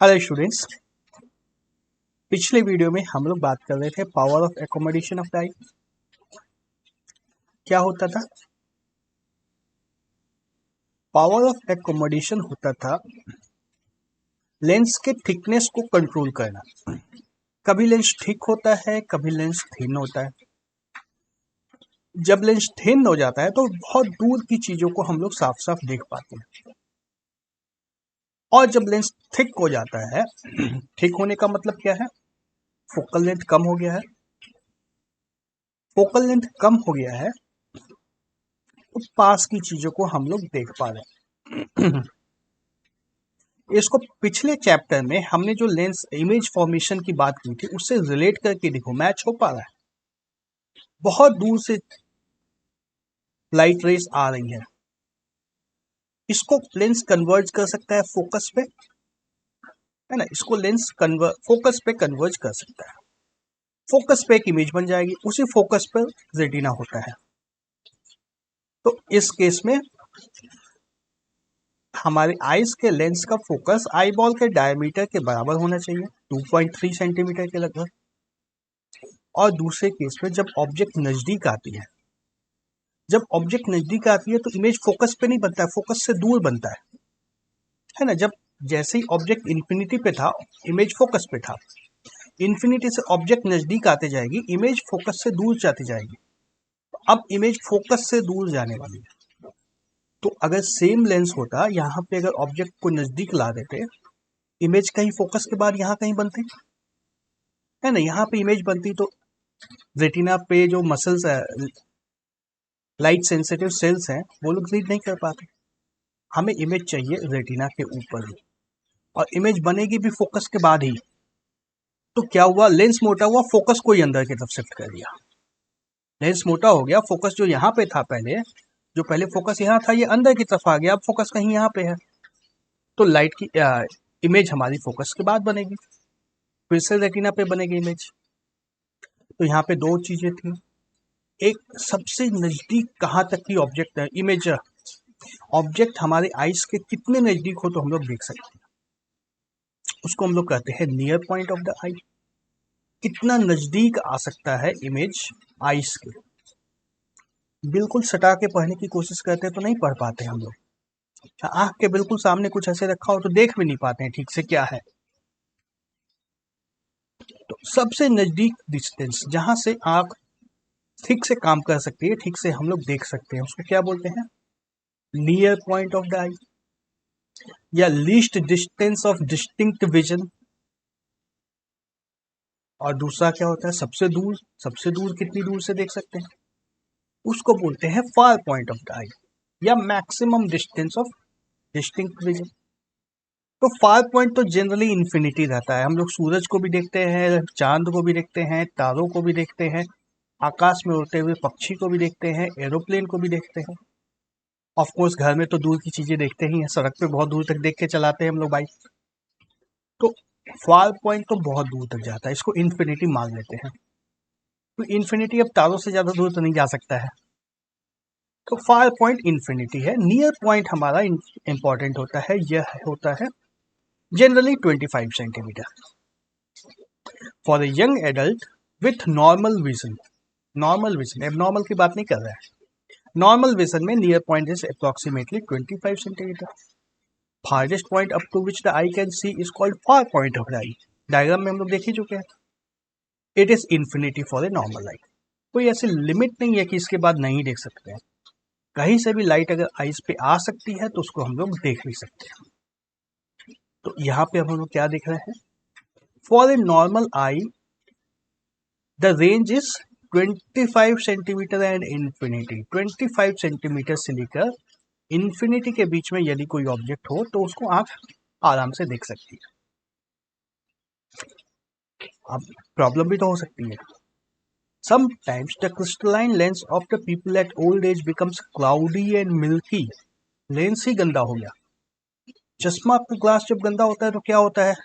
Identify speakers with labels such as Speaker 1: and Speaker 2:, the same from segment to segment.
Speaker 1: Hello students, पिछले video में हम लोग बात कर रहे थे power of accommodation of light. क्या होता था? पावर ऑफ एकोमोडेशन होता था लेंस के थिकनेस को कंट्रोल करना। कभी लेंस थिक होता है, कभी लेंस थिन होता है। जब लेंस थिन हो जाता है तो बहुत दूर की चीजों को हम लोग साफ साफ देख पाते हैं, और जब लेंस थिक हो जाता है थिक होने का मतलब क्या है? फोकल लेंथ कम हो गया है। फोकल लेंथ कम हो गया है तो पास की चीजों को हम लोग देख पा रहे हैं। इसको पिछले चैप्टर में हमने जो लेंस इमेज फॉर्मेशन की बात की थी उससे रिलेट करके देखो, मैच हो पा रहा है। बहुत दूर से लाइट रेस आ रही है, इसको लेंस कन्वर्ज कर सकता है फोकस पे, है ना। इसको लेंस फोकस पे कन्वर्ज कर सकता है। फोकस पे एक इमेज बन जाएगी, उसी फोकस पर रेटिना होता है। तो इस केस में हमारे आईज के लेंस का फोकस आई बॉल के डायमीटर के बराबर होना चाहिए, 2.3 सेंटीमीटर के लगभग। और दूसरे केस में जब ऑब्जेक्ट नजदीक आती है तो इमेज फोकस पे नहीं बनता है, फोकस से दूर बनता है ना। जब जैसे ही ऑब्जेक्ट इन्फिनिटी पे था, इमेज फोकस पे था। इन्फिनिटी से ऑब्जेक्ट नजदीक आते जाएगी, इमेज फोकस से दूर जाती जाएगी। अब इमेज फोकस से दूर जाने वाली है, तो अगर सेम लेंस होता, यहाँ पे अगर ऑब्जेक्ट को नजदीक ला देते, इमेज कहीं फोकस के बाद यहाँ कहीं बनती है ना। यहाँ पे इमेज बनती तो रेटिना पे जो मसल्स है, लाइट सेंसिटिव सेल्स हैं, वो लोग रीड नहीं कर पाते। हमें इमेज चाहिए रेटिना के ऊपर ही, और इमेज बनेगी भी फोकस के बाद ही। तो क्या हुआ, लेंस मोटा हुआ, फोकस को ही अंदर की तरफ शिफ्ट कर दिया। लेंस मोटा हो गया, फोकस जो यहाँ पे था पहले, जो पहले फोकस यहाँ था, ये अंदर की तरफ आ गया, अब फोकस कहीं यहाँ पे है। तो लाइट की इमेज हमारी फोकस के बाद बनेगी, फिर से रेटिना पे बनेगी इमेज। तो यहाँ पे दो चीजें थी, एक सबसे नजदीक कहाँ तक की ऑब्जेक्ट है इमेज, ऑब्जेक्ट हमारे आईज के कितने नजदीक हो तो हम लोग देख सकते हैं, उसको हम लोग कहते हैं नियर पॉइंट ऑफ द आई। कितना नजदीक आ सकता है इमेज आईज के। बिल्कुल सटा के पढ़ने की कोशिश करते हैं तो नहीं पढ़ पाते हम लोग। आंख के बिल्कुल सामने कुछ ऐसे रखा हो तो देख भी नहीं पाते हैं ठीक से क्या है। तो सबसे नजदीक डिस्टेंस जहां से आंख ठीक से काम कर सकती है, ठीक से हम लोग देख सकते हैं, उसको क्या बोलते हैं? नियर पॉइंट ऑफ द आई, या least distance of distinct vision. और दूसरा क्या होता है? सबसे दूर। सबसे दूर कितनी दूर से देख सकते हैं, उसको बोलते हैं फार पॉइंट ऑफ द आई, या maximum distance of distinct vision. तो फार पॉइंट तो जनरली इन्फिनिटी रहता है। हम लोग सूरज को भी देखते हैं, चांद को भी देखते हैं, तारों को भी देखते हैं, आकाश में उड़ते हुए पक्षी को भी देखते हैं, एरोप्लेन को भी देखते हैं। ऑफ कोर्स घर में तो दूर की चीजें देखते ही हैं, सड़क पे बहुत दूर तक देख के चलाते हैं हम लोग बाइक। तो फार पॉइंट तो बहुत दूर तक जाता है, इसको इन्फिनिटी मान लेते हैं। तो इन्फिनिटी अब तारों से ज्यादा दूर तो नहीं जा सकता है, तो फार पॉइंट इन्फिनिटी है। नियर पॉइंट हमारा इंपॉर्टेंट होता है, यह होता है generally 25 centimetre for a young adult with normal vision. Normal vision, abnormal की बात नहीं कर रहा है। नॉर्मल विजन में near point is approximately 25 centimetre. Farthest point up to which the eye can see is called far point of the eye. Diagram में हम लोग देख ही चुके हैं। It is infinity for a normal eye. कोई ऐसी लिमिट नहीं है कि इसके बाद नहीं देख सकते हैं। कहीं से भी लाइट अगर आइज पे आ सकती है तो उसको हम लोग देख भी सकते हैं। तो यहाँ पे हम लोग क्या देख रहे हैं? For a normal I the range is 25 centimetre and infinity. 25 centimetre से लेकर इन्फिनिटी के बीच में यदि कोई ऑब्जेक्ट हो तो उसको आंख आराम से देख सकती है। अब प्रॉब्लम भी तो हो सकती है। Sometimes the crystalline lens of the people at old age becomes cloudy and milky. Lens ही गंदा हो गया। चश्मा आपका ग्लास जब गंदा होता है तो क्या होता है?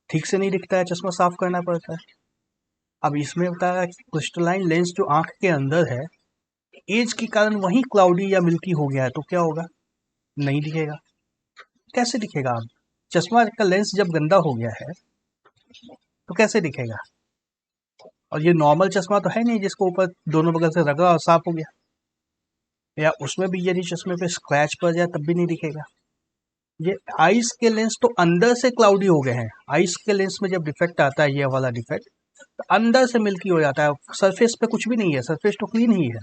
Speaker 1: ठीक से नहीं दिखता है, चश्मा साफ करना पड़ता है। अब इसमें बता रहा है क्रिस्टलाइन लेंस जो आंख के अंदर है, एज के कारण वही क्लाउडी या मिल्की हो गया है, तो क्या होगा? नहीं दिखेगा। कैसे दिखेगा? अब चश्मा का लेंस जब गंदा हो गया है तो कैसे दिखेगा? और ये नॉर्मल चश्मा तो है नहीं जिसको ऊपर दोनों बगल से रगड़ा और साफ हो गया, या उसमें भी यदि चश्मे पे स्क्रैच पड़ जाए तब भी नहीं दिखेगा। ये आइस के लेंस तो अंदर से क्लाउडी हो गए हैं। आइस के लेंस में जब डिफेक्ट आता है, ये वाला डिफेक्ट, तो अंदर से मिल्की हो जाता है। सरफेस पे कुछ भी नहीं है, सरफेस तो क्लीन ही है,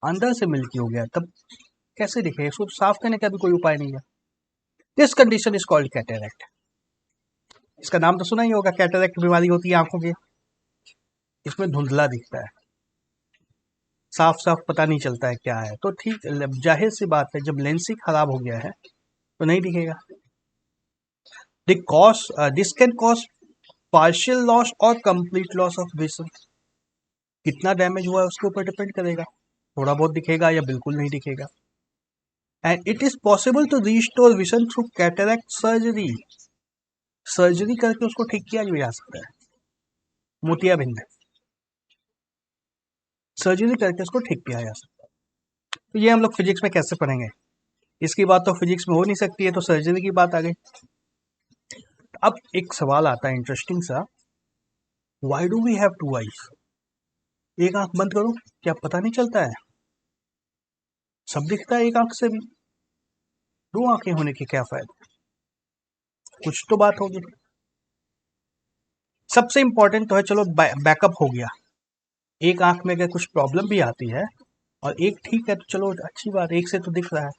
Speaker 1: अंदर से मिल्की हो गया, तब कैसे दिखेगा? इसको साफ करने का भी कोई उपाय नहीं है। This condition is called cataract. इसका नाम तो सुना ही होगा, कैटरेक्ट बीमारी होती है आंखों की। इसमें धुंधला दिखता है, साफ साफ पता नहीं चलता है क्या है। तो ठीक, जाहिर सी बात है, जब लेंस ही खराब हो गया है तो नहीं दिखेगा। This can cause partial loss और कंप्लीट लॉस ऑफ विजन। कितना डैमेज हुआ है उसके ऊपर डिपेंड करेगा, थोड़ा बहुत दिखेगा या बिल्कुल नहीं दिखेगा। And it is possible to restore vision through cataract surgery. Surgery करके उसको ठीक किया भी जा सकता है, मोतियाबिंद सर्जरी करके उसको ठीक किया जा सकता है। तो ये हम लोग फिजिक्स में कैसे पढ़ेंगे? इसकी बात तो फिजिक्स में हो नहीं सकती है, तो सर्जरी की बात आ गई। अब एक सवाल आता है इंटरेस्टिंग सा, why do we have two eyes? एक आंख बंद करो, क्या पता नहीं चलता है? सब दिखता है एक आंख से भी, दो आंखें होने के क्या फायदा? कुछ तो बात होगी। सबसे इंपॉर्टेंट तो है, चलो बैकअप हो गया। एक आंख में अगर कुछ प्रॉब्लम भी आती है और एक ठीक है तो चलो अच्छी बात, एक से तो दिख रहा है।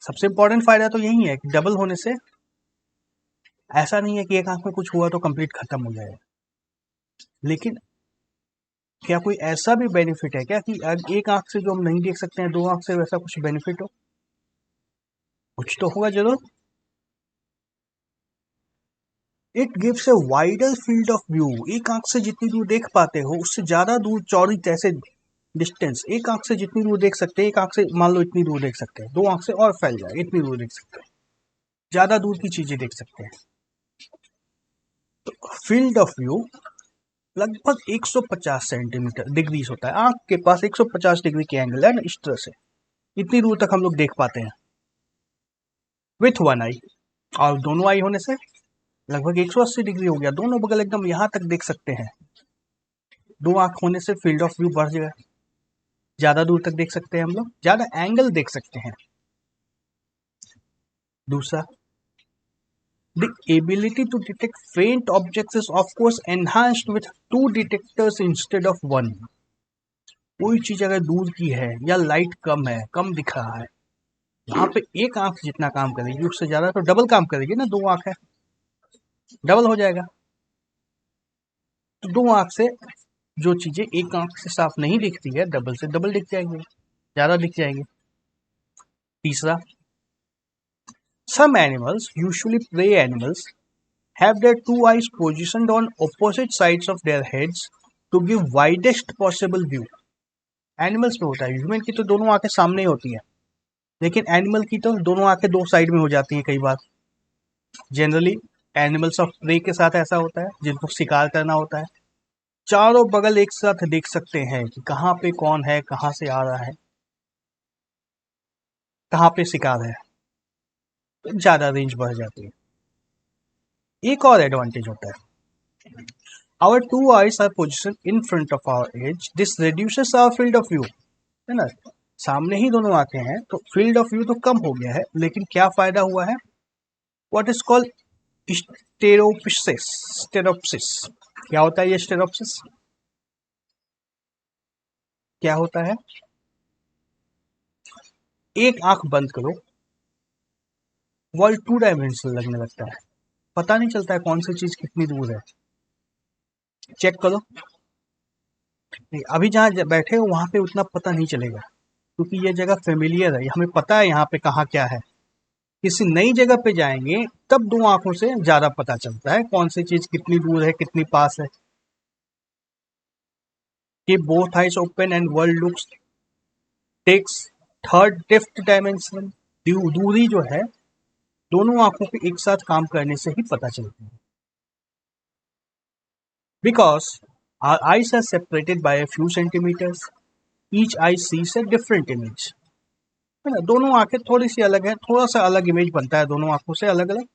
Speaker 1: सबसे इंपॉर्टेंट फायदा तो यही है कि डबल होने से ऐसा नहीं है कि एक आंख में कुछ हुआ तो कंप्लीट खत्म हो जाएगा। लेकिन क्या कोई ऐसा भी बेनिफिट है क्या कि एक आंख से जो हम नहीं देख सकते हैं, दो आंख से वैसा कुछ बेनिफिट हो? कुछ तो होगा जरूर। It gives a wider field of view. एक आंख से जितनी दूर देख पाते हो उससे ज्यादा दूर चौड़ी, जैसे डिस्टेंस एक आंख से जितनी दूर देख सकते हैं, एक आंख से मान लो इतनी दूर देख सकते हैं, दो आंख से और फैल जाए, इतनी दूर देख सकते हैं, ज्यादा दूर की चीजें देख सकते हैं। तो फील्ड ऑफ व्यू लगभग 150 सेंटीमीटर डिग्रीज होता है। आंख के पास 150 डिग्री के एंगल है ना, इस तरह से इतनी दूर तक हम लोग देख पाते हैं विथ वन आई। और दोनों आई होने से लगभग 180 डिग्री हो गया, दोनों बगल एकदम यहां तक देख सकते हैं। दो आंख होने से फील्ड ऑफ व्यू बढ़ जाएगा, ज्यादा दूर तक देख सकते हैं हम लोग, ज्यादा एंगल देख सकते हैं। दूसरा, the ability to detect faint objects is of course enhanced with two detectors instead of one. कोई चीज अगर दूर की है या लाइट कम है, कम दिख रहा है, वहां पे एक आंख जितना काम करेगी उससे ज्यादा तो डबल काम करेगी ना, दो आंख है डबल हो जाएगा। तो दो आंख से जो चीजें एक आंख से साफ नहीं दिखती है, डबल से डबल दिख जाएंगी, ज्यादा दिख जाएंगी। तीसरा, some animals, usually prey animals, have their two eyes positioned on opposite sides of their heads to give widest possible view. Animals में होता है, ह्यूमन की तो दोनों आंखें सामने ही होती है, लेकिन एनिमल की तो दोनों आंखें दो साइड में हो जाती हैं कई बार। जनरली एनिमल्स ऑफ प्रे के साथ ऐसा होता है, जिनको शिकार करना होता है, चारों बगल एक साथ देख सकते हैं कि कहाँ पे कौन है, कहाँ से आ रहा है, कहाँ पे शिकार है, तो ज्यादा रेंज बढ़ जाती है। एक और एडवांटेज होता है, our two eyes are positioned in front of our edge, this reduces our field of view, है ना, सामने ही दोनों आंखें हैं तो फील्ड ऑफ व्यू तो कम हो गया है, लेकिन क्या फायदा हुआ है? What is called stereopsis. क्या होता है ये स्टेरोप्सिस? क्या होता है? एक आंख बंद करो, वर्ल्ड टू डायमेंशनल लगने लगता है, पता नहीं चलता है कौन सी चीज कितनी दूर है। चेक करो, अभी जहां बैठे हो वहां पे उतना पता नहीं चलेगा, क्योंकि ये जगह फेमिलियर है, हमें पता है यहाँ पे कहाँ क्या है। किसी नई जगह पे जाएंगे तब दो आंखों से ज्यादा पता चलता है कौन सी चीज कितनी दूर है, कितनी पास है। कि both eyes open and world looks takes third fifth dimension. दूरी जो है दोनों आंखों के एक साथ काम करने से ही पता चलती है। Because our eyes are separated by a few centimeters, each eye sees a different image. है ना, दोनों आंखें थोड़ी सी अलग है, थोड़ा सा अलग इमेज बनता है दोनों आंखों से अलग अलग.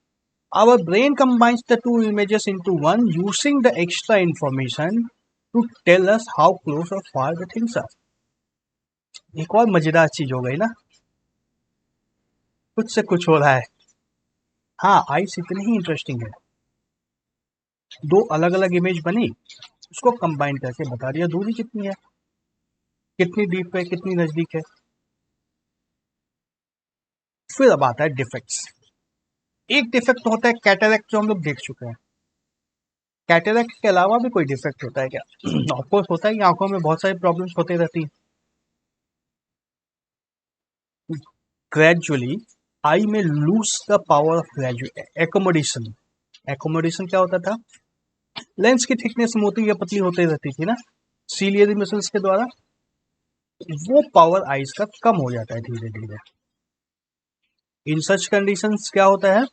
Speaker 1: Our brain combines the two images into one using the extra information to tell us how close or far the things are. एक और मजेदार चीज हो गई ना, कुछ से कुछ हो रहा है. हाँ, आइस इतनी ही इंटरेस्टिंग है. दो अलग अलग इमेज बनी, उसको कंबाइन करके बता दिया दूरी कितनी है, कितनी डीप है, कितनी नजदीक है. फिर अब आता है डिफेक्ट्स. एक डिफेक्ट होता है कैटरेक्ट, जो हम लोग देख चुके हैं. कैटरेक्ट के अलावा भी कोई डिफेक्ट होता है क्या? ऑफकोर्स होता है कि आंखों में बहुत सारी प्रॉब्लम्स होते रहती हैं. ग्रेजुअली आई में lose the power of accommodation. Accommodation क्या होता था? लेंस की थिकनेस मोटी या पतली होती रहती थी ना सीलियरी मसल्स के द्वारा. वो पावर आइज का कम हो जाता है धीरे धीरे. इन सच कंडीशंस क्या होता है?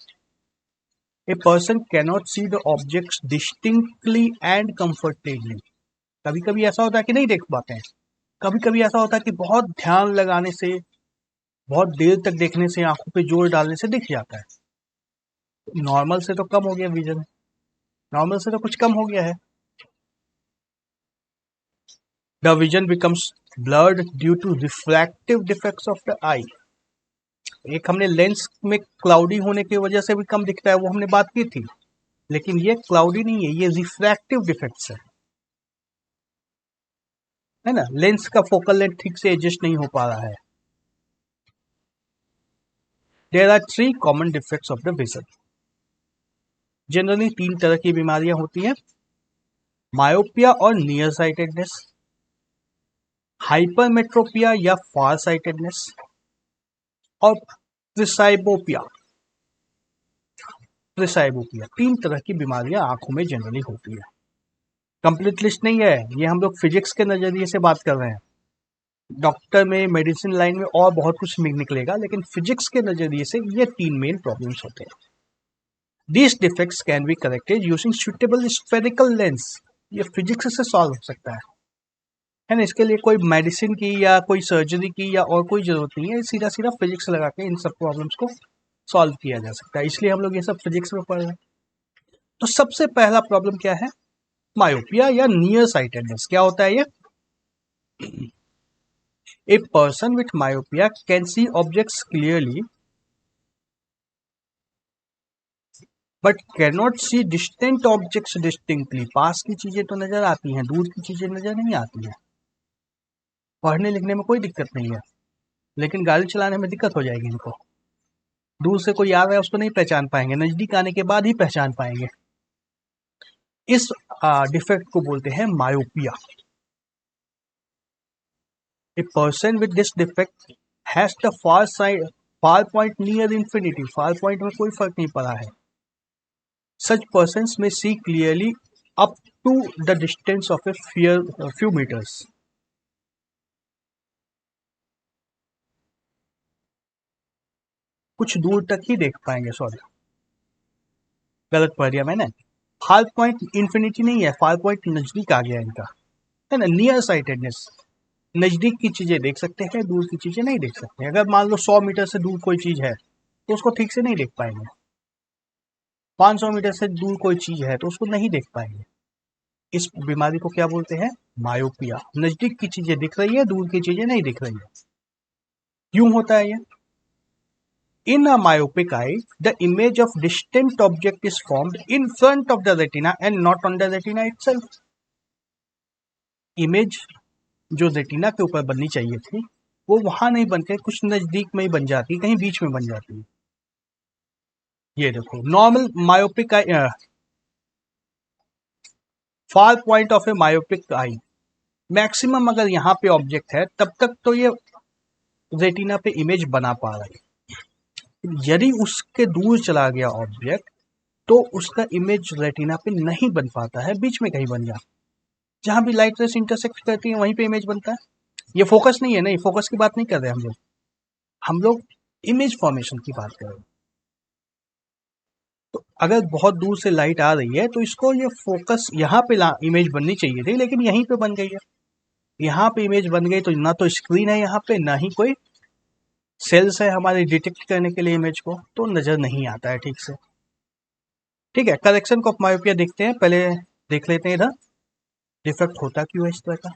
Speaker 1: A person cannot see the objects distinctly and comfortably. कभी कभी ऐसा होता है कि नहीं देख पाते हैं. कभी कभी ऐसा होता है कि बहुत ध्यान लगाने से, बहुत देर तक देखने से, आंखों पे जोर डालने से दिख जाता है. नॉर्मल से तो कम हो गया विजन, नॉर्मल से तो कुछ कम हो गया है. The vision becomes blurred due to refractive defects of the eye. एक हमने लेंस में क्लाउडी होने की वजह से भी कम दिखता है, वो हमने बात की थी. लेकिन ये क्लाउडी नहीं है, ये रिफ्रैक्टिव डिफेक्ट्स है ना. लेंस का फोकल लेंथ ठीक से एडजस्ट नहीं हो पा रहा है. There are 3 common defects of the vision. Generally 3 तरह की बीमारियां होती हैं: मायोपिया और नियर साइटेडनेस, हाइपरमेट्रोपिया या फार साइटेडनेस, और प्रिसाइबोपिया. 3 तरह की बीमारियां आंखों में जनरली होती है. कंप्लीट लिस्ट नहीं है, ये हम लोग फिजिक्स के नजरिए से बात कर रहे हैं. डॉक्टर में, मेडिसिन लाइन में और बहुत कुछ निकलेगा, लेकिन फिजिक्स के नजरिए से ये 3 मेन प्रॉब्लम्स होते हैं. These defects can be corrected using suitable spherical lens. ये फिजिक्स से सॉल्व हो सकता है ना. इसके लिए कोई मेडिसिन की या कोई सर्जरी की या और कोई जरूरत नहीं है. सीधा सीधा फिजिक्स लगा के इन सब प्रॉब्लम्स को सॉल्व किया जा सकता है. इसलिए हम लोग ये सब फिजिक्स में पढ़ रहे हैं. तो सबसे पहला प्रॉब्लम क्या है? मायोपिया या नियर साइटेडनेस. क्या होता है ये? A person with myopia can see objects clearly but can not see distant objects distinctly. पास की चीजें तो नजर आती हैं, दूर की चीजें नजर नहीं आती हैं. पढ़ने लिखने में कोई दिक्कत नहीं है, लेकिन गाड़ी चलाने में दिक्कत हो जाएगी इनको. दूर से कोई आ रहा है उसको नहीं पहचान पाएंगे, नजदीक आने के बाद ही पहचान पाएंगे. इस डिफेक्ट को बोलते हैं myopia. A person with this defect has the far point near infinity. Far point में कोई फर्क नहीं पड़ा है. Such persons may see clearly up to the distance of a few meters. कुछ दूर तक ही देख पाएंगे. सॉरी, गलत पढ़ दिया मैंने. फार पॉइंट इंफिनिटी नहीं है, फार पॉइंट नजदीक आ गया इनका, है ना. नियर साइटेडनेस, नजदीक की चीजें देख सकते हैं, दूर की चीजें नहीं देख सकते. अगर मान लो 100 मीटर से दूर कोई चीज है तो उसको ठीक से नहीं देख पाएंगे. 500 मीटर से दूर कोई चीज है तो उसको नहीं देख पाएंगे. इस बीमारी को क्या बोलते हैं? मायोपिया. नजदीक की चीजें दिख रही है, दूर की चीजें नहीं दिख रही है. क्यों होता है ये? In a myopic eye the image of distant object is formed in front of the retina and not on the retina itself. Image जो रेटिना के ऊपर बननी चाहिए थी वो वहां नहीं बनकर कुछ नजदीक में ही बन जाती, कहीं बीच में बन जाती है. ये देखो, normal myopic eye, far point of A myopic eye, maximum अगर यहाँ पे ऑब्जेक्ट है तब तक तो ये रेटिना पे इमेज बना पा रहा है. यदि उसके दूर चला गया ऑब्जेक्ट तो उसका इमेज रेटिना पे नहीं बन पाता है, बीच में कहीं बन जाता. जहां भी लाइट रेस इंटरसेक्ट करती है वहीं पे इमेज बनता है. ये फोकस नहीं है, नहीं, फोकस की बात नहीं कर रहे हम लोग इमेज फॉर्मेशन की बात कर रहे हैं. तो अगर बहुत दूर से लाइट आ रही है तो इसको ये फोकस यहाँ पे इमेज बननी चाहिए थी, लेकिन यहीं पे बन गई है. यहाँ पे इमेज बन गई तो ना तो स्क्रीन है यहाँ पे, ना ही कोई सेल्स है हमारे डिटेक्ट करने के लिए इमेज को, तो नजर नहीं आता है ठीक से। ठीक है, करेक्शन ऑफ मायोपिया देखते हैं, पहले देख लेते हैं इधर डिफेक्ट होता क्यों है इस तरह का,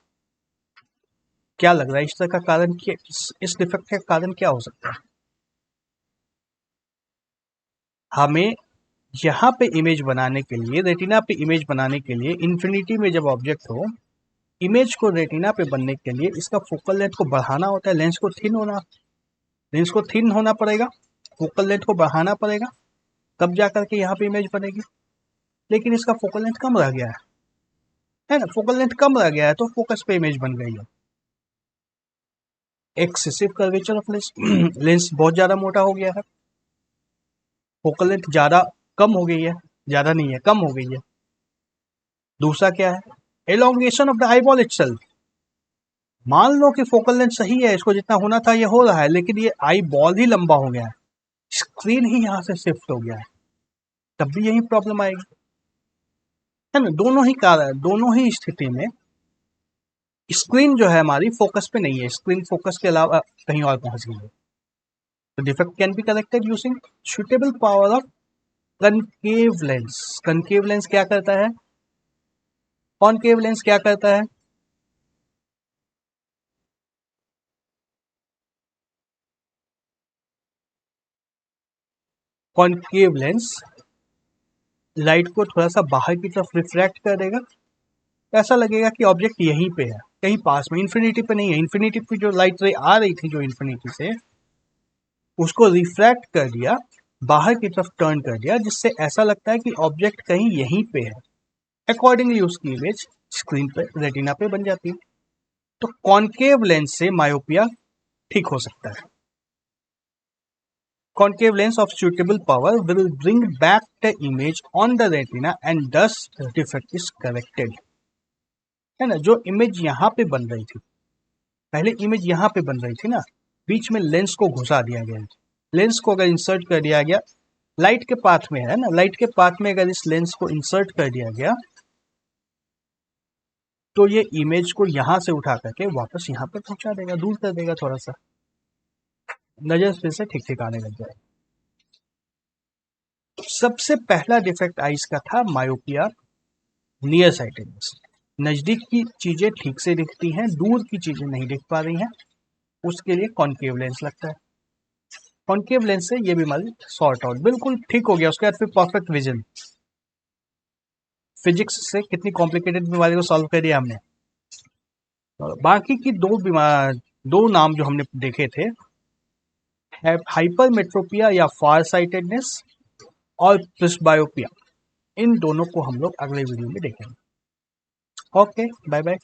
Speaker 1: क्या लग रहा है इस तरह का कारण, क्या इस डिफेक्ट का कारण क्या हो सकता है। हमें यहाँ पे इमेज बनाने के लिए, रेटिना पे इमेज बनाने के लिए, इन्फिनिटी में जब ऑब्जेक्ट हो, इमेज को रेटिना पे बनने के लिए इसका फोकल लेंथ को बढ़ाना होता है, लेंस को थिन होना पड़ेगा, फोकल लेंथ को बढ़ाना पड़ेगा, तब जा करके यहाँ पे इमेज बनेगी। लेकिन इसका फोकल लेंथ कम रह गया है ना, फोकल लेंथ कम रह गया है, तो फोकस पे इमेज बन गई है। Excessive curvature of lens, lens बहुत ज्यादा मोटा हो गया है, फोकल लेंथ ज्यादा कम हो गई है, ज्यादा नहीं है कम हो गई है। दूसरा क्या है, elongation of the eyeball itself. मान लो कि फोकल लेंथ सही है, इसको जितना होना था ये हो रहा है, लेकिन ये आई बॉल ही लंबा हो गया है, स्क्रीन ही यहाँ से शिफ्ट हो गया है, तब भी यही प्रॉब्लम आएगी, है ना। दोनों ही कारण, दोनों ही स्थिति में स्क्रीन जो है हमारी फोकस पे नहीं है, स्क्रीन फोकस के अलावा कहीं और पहुंच गई है। तो defect can be corrected using suitable power of concave lens. Concave lens क्या करता है, कॉनकेव लेंस क्या करता है, कॉनकेव लेंस लाइट को थोड़ा सा बाहर की तरफ रिफ्रैक्ट कर देगा, ऐसा लगेगा कि ऑब्जेक्ट यहीं पे है, कहीं पास में, इन्फिनिटी पे नहीं है। इन्फिनिटी पे जो लाइट रे आ रही थी जो इन्फिनिटी से, उसको रिफ्रैक्ट कर दिया, बाहर की तरफ टर्न कर दिया, जिससे ऐसा लगता है कि ऑब्जेक्ट कहीं यहीं पे है। अकॉर्डिंगली उसकी इमेज स्क्रीन पे, रेटिना पे बन जाती है। तो कॉनकेव लेंस से मायोपिया ठीक हो सकता है। Concave lens of suitable power will bring back the image on the retina and thus the defect is corrected। है ना, जो इमेज यहाँ पे बन रही थी, पहले इमेज यहाँ पे बन रही थी ना, बीच में लेंस को घुसा दिया गया, लेंस को अगर इंसर्ट कर दिया गया, लाइट के पाथ में है ना, लाइट के पाथ में अगर इस लेंस को इंसर्ट कर दिया गया, तो ये इमेज को यहाँ से उठा करके वापस यहाँ पे पहुंचा देगा, दूर कर देगा थोड़ा सा, नजर फिर से ठीक ठीक आने लग जाएगा। सबसे पहला डिफेक्ट आइज का था मायोपिया, नियर साइटेडनेस। नजदीक की चीजें ठीक से दिखती हैं, दूर की चीजें नहीं दिख पा रही हैं, उसके लिए कॉनकेव लेंस लगता है। कॉनकेव लेंस से ये बीमारी सॉर्ट आउट, बिल्कुल ठीक हो गया। उसके बाद फिर परफेक्ट विजन, फिजिक्स से कितनी कॉम्प्लिकेटेड बीमारी को सॉल्व कर दिया हमने। बाकी की दो नाम जो हमने देखे थे, हाइपरमेट्रोपिया या फार साइटेडनेस और प्रिस्बायोपिया, इन दोनों को हम लोग अगले वीडियो में देखेंगे। Okay, bye bye.